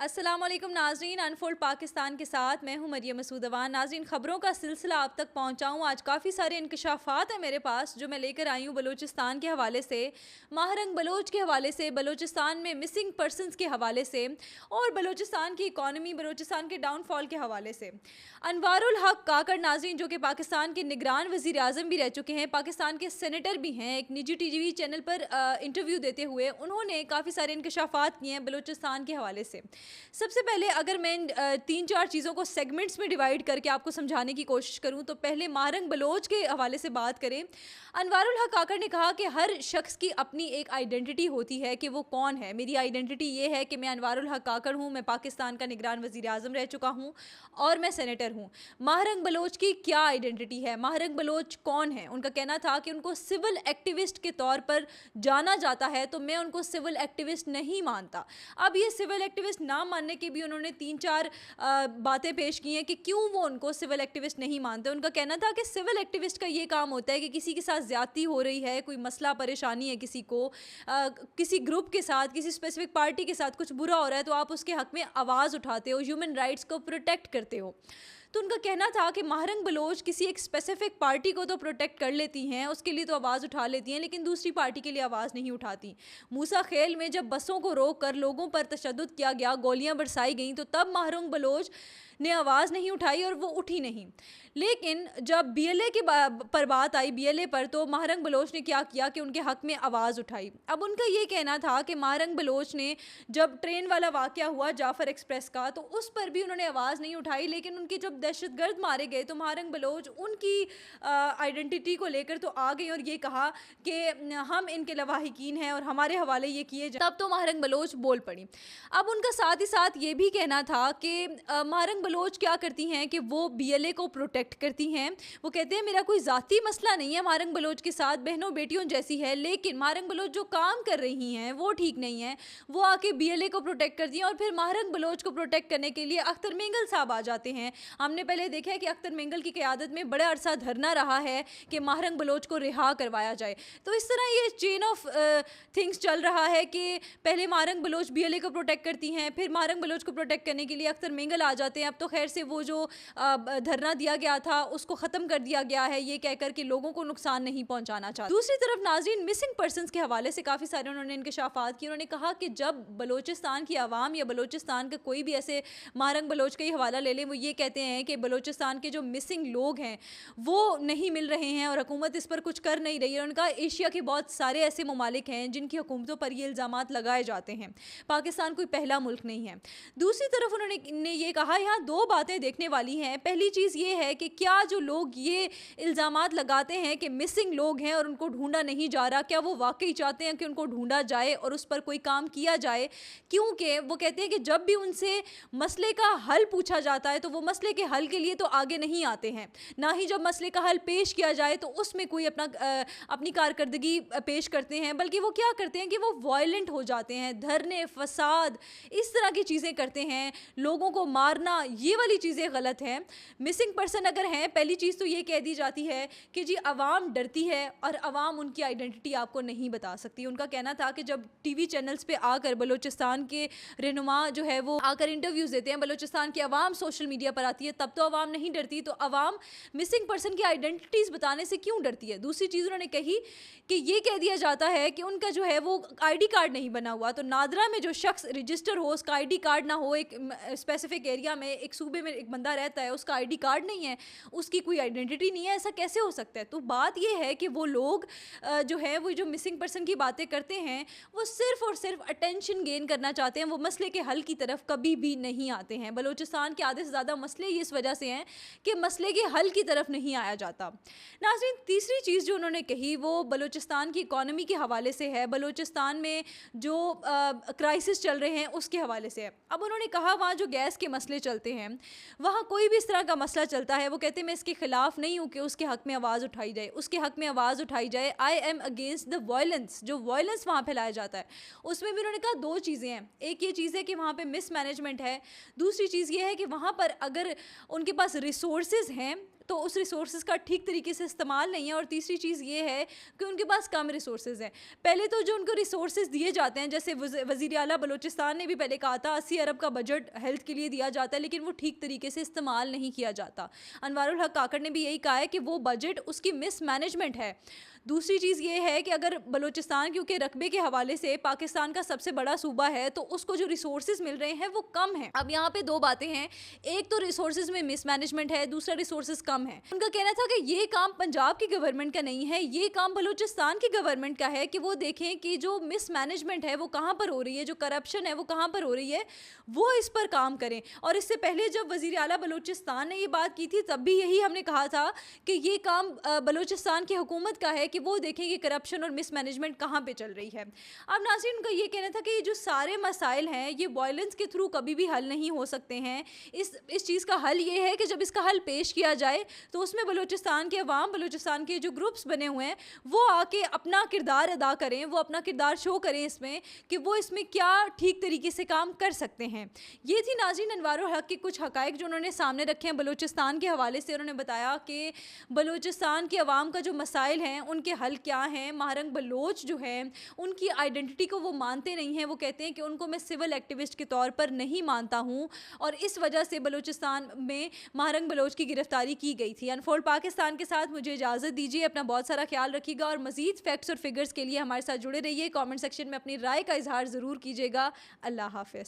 अस्सलाम वालेकुम नाज़रीन, अनफोल्ड पाकिस्तान के साथ मैं हूं मरियम मसूद अवान। नाज़रीन, ख़बरों का सिलसिला आप तक पहुंचाऊं। आज काफ़ी सारे इंकशाफात हैं मेरे पास जो मैं लेकर आई हूं बलूचिस्तान के हवाले से, माहरंग बलोच के हवाले से, बलूचिस्तान में मिसिंग पर्सनस के हवाले से और बलूचिस्तान की इकॉनमी, बलूचिस्तान के डाउनफॉल के हवाले से। अनवारुल हक काकड़ नाज़रीन, जो कि पाकिस्तान के निगरान वज़ीर आज़म भी रह चुके हैं, पाकिस्तान के सेनेटर भी हैं, एक निजी टीवी चैनल पर इंटरव्यू देते हुए उन्होंने काफ़ी सारे इंकशाफात किए हैं बलूचिस्तान के हवाले से। सबसे पहले अगर मैं तीन चार चीज़ों को सेगमेंट्स में डिवाइड करके आपको समझाने की कोशिश करूं, तो पहले माहरंग बलोच के हवाले से बात करें। अनवारुल हक काकड़ ने कहा कि हर शख्स की अपनी एक आइडेंटिटी होती है कि वो कौन है। मेरी आइडेंटिटी ये है कि मैं अनवारुल हक काकड़ हूँ, मैं पाकिस्तान का निगरान वज़ीर आज़म रह चुका हूँ और मैं सेनेटर हूँ। माहरंग बलोच की क्या आइडेंटिटी है, माहरंग बलोच कौन है? उनका कहना था कि उनको सिविल एक्टिविस्ट के तौर पर जाना जाता है, तो मैं उनको सिविल एक्टिविस्ट नहीं मानता। अब ये सिविल एक्टिविस्ट ना मानने की भी उन्होंने तीन चार बातें पेश की हैं कि क्यों वो उनको सिविल एक्टिविस्ट नहीं मानते। उनका कहना था कि सिविल एक्टिविस्ट का ये काम होता है कि किसी के साथ ज़्यादती हो रही है, कोई मसला परेशानी है किसी को, किसी ग्रुप के साथ, किसी स्पेसिफिक पार्टी के साथ कुछ बुरा हो रहा है, तो आप उसके हक में आवाज़ उठाते हो, ह्यूमन राइट्स को प्रोटेक्ट करते हो। तो उनका कहना था कि माहरंग बलोच किसी एक स्पेसिफिक पार्टी को तो प्रोटेक्ट कर लेती हैं, उसके लिए तो आवाज़ उठा लेती हैं, लेकिन दूसरी पार्टी के लिए आवाज़ नहीं उठाती। मूसा खेल में जब बसों को रोक कर लोगों पर तशद्दुद किया गया, गोलियां बरसाई गईं, तो तब माहरंग बलोच ने आवाज़ नहीं उठाई और वो उठी नहीं। लेकिन जब बीएलए की पर बात आई, बीएलए पर, तो माहरंग बलोच ने क्या किया कि उनके हक में आवाज़ उठाई। अब उनका ये कहना था कि माहरंग बलोच ने जब ट्रेन वाला वाक़या हुआ जाफ़र एक्सप्रेस का, तो उस पर भी उन्होंने आवाज़ नहीं उठाई, लेकिन उनके जब दहशतगर्द मारे गए तो माहरंग बलोच उनकी आइडेंटिटी को लेकर तो आ गई और ये कहा कि हम इनके लवाहिकीन हैं और हमारे हवाले ये किए जाए। तब तो माहरंग बलोच बोल पड़ी। अब उनका साथ ही साथ ये भी कहना था कि माहरंग बलोच क्या करती हैं कि वो बीएलए को प्रोटेक्ट करती हैं। वो कहते हैं मेरा कोई ज़ाती मसला नहीं है माहरंग बलोच के साथ, बहनों बेटियों जैसी है, लेकिन माहरंग बलोच जो काम कर रही हैं वो ठीक नहीं है। वो आके बीएलए को प्रोटेक्ट करती हैं और फिर माहरंग बलोच को प्रोटेक्ट करने के लिए अख्तर मेंगल साहब आ जाते हैं। हमने पहले देखा है कि अख्तर मेंगल की क़यादत में बड़ा अरसा धरना रहा है कि माहरंग बलोच को रिहा करवाया जाए। तो इस तरह ये चेन ऑफ थिंग्स चल रहा है कि पहले माहरंग बलोच बीएलए को प्रोटेक्ट करती हैं, फिर माहरंग बलोच को प्रोटेक्ट करने के लिए अख्तर मेंगल आ जाते हैं। अब तो खैर से वो जो धरना दिया गया था उसको ख़त्म कर दिया गया है, ये कहकर कि लोगों को नुकसान नहीं पहुंचाना चाहते। दूसरी तरफ नाज़रीन, मिसिंग पर्सनस के हवाले से काफ़ी सारे उन्होंने इंकशाफात किए। उन्होंने कहा कि जब बलोचिस्तान की आवाम या बलोचिस्तान का कोई भी ऐसे माहरंग बलोच का ही हवाला ले लें, वो ये कहते हैं कि बलोचिस्तान के जो मिसिंग लोग हैं वो नहीं मिल रहे हैं और हुकूमत इस पर कुछ कर नहीं रही है। उनका एशिया के बहुत सारे ऐसे ममालिक हैं जिनकी हुकूमतों पर ये इल्ज़ामात लगाए जाते हैं, पाकिस्तान कोई पहला मुल्क नहीं है। दूसरी तरफ उन्होंने ये कहा यहाँ दो बातें देखने वाली हैं। पहली चीज़ ये है कि क्या जो लोग ये इल्ज़ामात लगाते हैं कि मिसिंग लोग हैं और उनको ढूंढा नहीं जा रहा, क्या वो वाकई चाहते हैं कि उनको ढूंढा जाए और उस पर कोई काम किया जाए? क्योंकि वो कहते हैं कि जब भी उनसे मसले का हल पूछा जाता है तो वो मसले के हल के लिए तो आगे नहीं आते हैं, ना ही जब मसले का हल पेश किया जाए तो उसमें कोई अपनी कारकर्दगी पेश करते हैं, बल्कि वो क्या करते हैं कि वो वायलेंट हो जाते हैं, धरने, फसाद, इस तरह की चीज़ें करते हैं, लोगों को मारना, ये वाली चीज़ें गलत हैं। मिसिंग पर्सन अगर हैं, पहली चीज़ तो ये कह दी जाती है कि जी अवाम डरती है और अवाम उनकी आइडेंटिटी आपको नहीं बता सकती। उनका कहना था कि जब टीवी चैनल्स पे आकर बलूचिस्तान के रहनुमा जो है वो आकर इंटरव्यूज़ देते हैं, बलूचिस्तान की आवाम सोशल मीडिया पर आती है, तब तो आवाम नहीं डरती, तो आवाम मिसिंग पर्सन की आइडेंटिटीज़ बताने से क्यों डरती है? दूसरी चीज़ उन्होंने कही कि ये कह दिया जाता है कि उनका जो है वो आईडी कार्ड नहीं बना हुआ, तो नादरा में जो शख्स रजिस्टर हो उसका आईडी कार्ड ना हो, एक स्पेसिफिक एरिया में, एक सूबे में एक बंदा रहता है, उसका आईडी कार्ड नहीं है, उसकी कोई आइडेंटिटी नहीं है, ऐसा कैसे हो सकता है? तो बात ये है कि वो लोग जो है वो जो मिसिंग पर्सन की बातें करते हैं वो सिर्फ़ और सिर्फ अटेंशन गेन करना चाहते हैं, वो मसले के हल की तरफ कभी भी नहीं आते हैं। बलूचिस्तान के आधे से ज़्यादा मसले ये इस वजह से हैं कि मसले के हल की तरफ नहीं आया जाता। नाज़रीन, तीसरी चीज़ जो उन्होंने कही वो बलूचिस्तान की इकॉनमी के हवाले से है, बलूचिस्तान में जो क्राइसिस चल रहे हैं उसके हवाले से है। अब उन्होंने कहा वहाँ जो गैस के मसले चलते हैं, वहाँ कोई भी इस तरह का मसला चलता है, वो कहते हैं मैं इसके ख़िलाफ़ नहीं हूँ कि उसके हक़ में आवाज़ उठाई जाए, उसके हक़ में आवाज़ उठाई जाए। I am against the violence, जो वायलेंस वहाँ फैलाया जाता है। उसमें भी उन्होंने कहा दो चीज़ें हैं, एक ये चीज़ है कि वहाँ पे मिसमैनेजमेंट है, दूसरी चीज़ ये है कि वहाँ पर अगर उनके पास रिसोर्सेज हैं तो उस रिसोर्सेज का ठीक तरीके से इस्तेमाल नहीं है, और तीसरी चीज़ ये है कि उनके पास कम रिसोर्सेज हैं। पहले तो जो उनको रिसोर्सेज दिए जाते हैं, जैसे वज़ीर आला बलूचिस्तान ने भी पहले कहा था 80 अरब का बजट हेल्थ के लिए दिया जाता है, लेकिन वो ठीक तरीके से इस्तेमाल नहीं किया जाता। अनवारुल हक काकड़ ने भी यही कहा है कि वो बजट उसकी मिसमैनेजमेंट है। दूसरी चीज़ ये है कि अगर बलूचिस्तान क्योंकि रकबे के हवाले से पाकिस्तान का सबसे बड़ा सूबा है, तो उसको जो रिसोर्सेज मिल रहे हैं वो कम हैं। अब यहाँ पे दो बातें हैं, एक तो रिसोर्सेज में मिसमैनेजमेंट है, दूसरा रिसोर्सेज कम है। उनका कहना था कि ये काम पंजाब की गवर्नमेंट का नहीं है, ये काम बलूचिस्तान की गवर्नमेंट का है कि वो देखें कि जो मिसमैनेजमेंट है वो कहाँ पर हो रही है, जो करप्शन है वो कहाँ पर हो रही है, वो इस पर काम करें। और इससे पहले जब वज़ीर आला बलूचिस्तान ने ये बात की थी, तब भी यही हमने कहा था कि ये काम बलूचिस्तान की हुकूमत का है कि वो देखें कि करप्शन और मिसमैनेजमेंट कहाँ पे चल रही है। अब नाज़रीन, उनका ये कहना था कि ये जो सारे मसाइल हैं ये वायलेंस के थ्रू कभी भी हल नहीं हो सकते हैं। इस चीज़ का हल ये है कि जब इसका हल पेश किया जाए तो उसमें बलूचिस्तान के अवाम, बलूचिस्तान के जो ग्रुप्स बने हुए हैं वो आके अपना किरदार अदा करें, वो अपना किरदार शो करें इसमें कि वो इसमें क्या ठीक तरीके से काम कर सकते हैं। ये थी नाज़रीन अनवारुल हक के कुछ हक़ाइक़ जो उन्होंने सामने रखे हैं बलूचिस्तान के हवाले से। उन्होंने बताया कि बलूचिस्तान के अवाम का जो मसाइल हैं उनके हल क्या हैं। महारंग बलोच जो हैं उनकी आइडेंटिटी को वो मानते नहीं हैं, वो कहते हैं कि उनको मैं सिविल एक्टिविस्ट के तौर पर नहीं मानता हूँ, और इस वजह से बलूचिस्तान में महारंग बलोच की गिरफ्तारी की गई थी। अनफोल्ड पाकिस्तान के साथ मुझे इजाज़त दीजिए, अपना बहुत सारा ख्याल रखिएगा, और मज़ीद फैक्ट्स और फिगर्स के लिए हमारे साथ जुड़े रहिए। कमेंट सेक्शन में अपनी राय का इजहार ज़रूर कीजिएगा। अल्लाह हाफ़िज़।